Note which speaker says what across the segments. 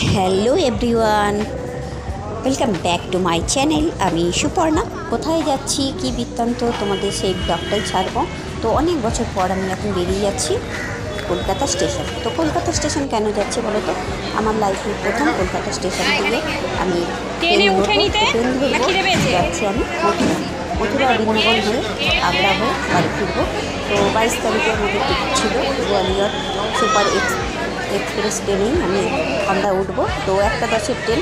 Speaker 1: Hello everyone, welcome back to my channel. আমি সুপর্ণা। কোথায় যাচ্ছি, কি বৃত্তান্ত, তোমাদের সেই ব্লগটাই ছাড়বো। তো অনেক বছর পর আমি এখন বেরিয়ে যাচ্ছি কলকাতা স্টেশন। তো কলকাতা স্টেশন কেন যাচ্ছি বলো তো? আমার লাইফের প্রথম কলকাতা স্টেশন থেকে আমি ট্রেন যাচ্ছি আমি মথুরা বৃন্দাবন হয়ে আগ্রা হয়ে বাড়ি ফিরবো। তো 22 তারিখে আমাদের টিকিট ছিল গোয়ালিয়র সুপার এক্সপ্রেস ট্রেনেই আমরা উঠবো। তো 1:10 ট্রেন,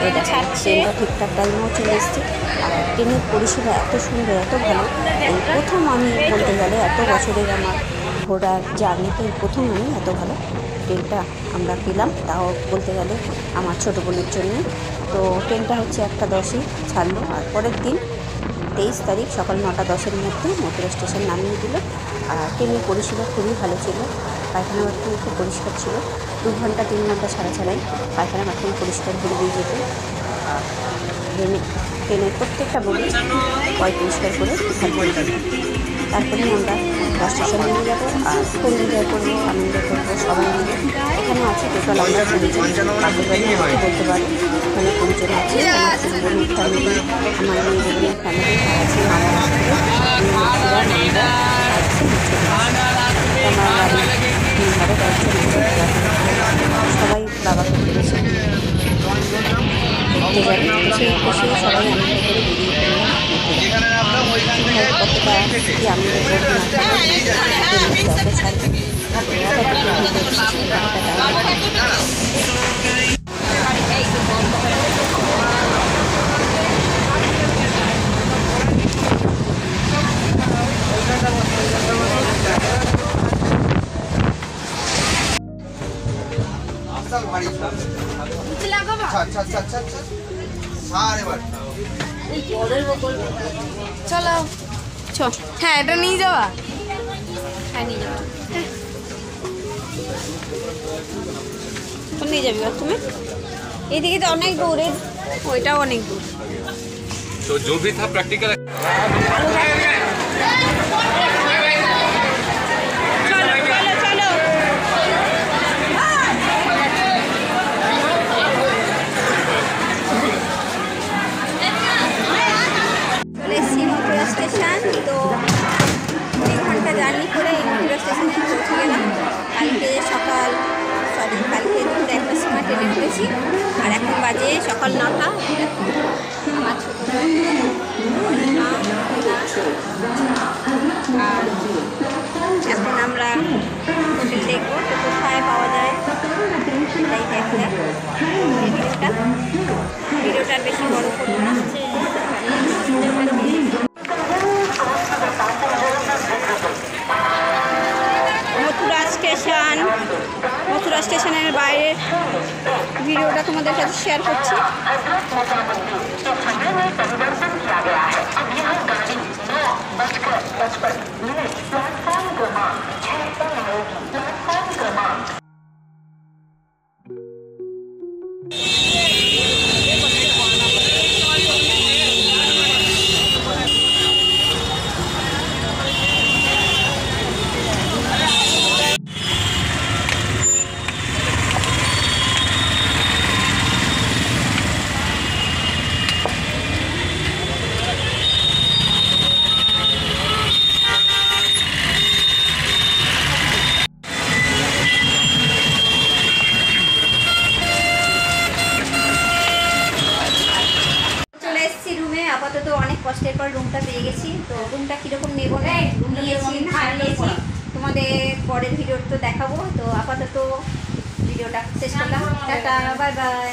Speaker 1: এটা ট্রেনটা ঠিকঠাক টাইমেও চলে এসছে। আর ট্রেনের পরিষেবা এত সুন্দর, এত ভালো। এই প্রথম আমি বলতে গেলে এত বছরের আমার ঘোরার জার্নিতে প্রথম আমি এত ভালো ট্রেনটা আমরা পেলাম, তাও বলতে গেলে আমার ছোটো বোনের জন্য। তো ট্রেনটা হচ্ছে 1:10 ছাড়লো। আর পরের দিন 23 তারিখ সকাল 9:10 মধ্যে মথুরা স্টেশন নামিয়ে দিল। আর ট্রেনের পরিষেবা খুবই ভালো ছিল। পায়খানা বাথরুম খুব পরিষ্কার ছিল। 2 ঘন্টা 3 ঘন্টা ছাড়াই পায়খানা বাথরুম পরিষ্কার করে দিয়ে যেত। আর ট্রেনের প্রত্যেকটা বগি পরিষ্কার করে তারপরে আমরা বাস স্টেশন নিয়ে যাবো। আর খুব এনজয় করবো, আনন্দ করবো সবাই মিলে। এখানে আছে টোটাল আমরা বলতে পারি, এখানে 20 জন আছে। আমার বোনের ফ্যামিলি, আমার মেয়েদের ফ্যামিলি আছে, আমার সবাই বাবাকে পেরেছে দেখতে যাবে। সেই খুশি সবাই আনন্দ করে বেরিয়ে পড়লাম। কতটা কি আনন্দ করবো
Speaker 2: চলো। হ্যাঁ, এটা নিয়ে যাওয়া।
Speaker 1: হ্যাঁ, নিয়ে যাবো। নিয়ে যাবি তুমি? এদিকে তো অনেক দূর, ওইটাও অনেক দূর।
Speaker 3: तो जो भी था प्रैक्टिकल
Speaker 1: মথুরা স্টেশন। তো 2 ঘন্টা জার্নি করে এই মথুরা স্টেশনে পৌঁছে গেলাম। কালকে দুপুরে 1টার সময় ট্রেনে উঠেছি। আর এখন বাজে সকাল 9টা। আমার ছোটো আর এখন আমরা হোটেল দেখবো। তো কোথায় পাওয়া যায় সেটাই দেখলে ভিডিওটা বেশি বড় করবো না। মথুরা স্টেশনের বাইরের ভিডিওটা তোমাদের সাথে শেয়ার করছি। আপাতত অনেক কষ্টের পর রুমটা পেয়ে গেছি। তো রুমটা কীরকম নেবো নিয়েছি তোমাদের পরের ভিডিও তো দেখাবো। তো আপাতত ভিডিওটা শেষ করলাম। Tata, bye bye.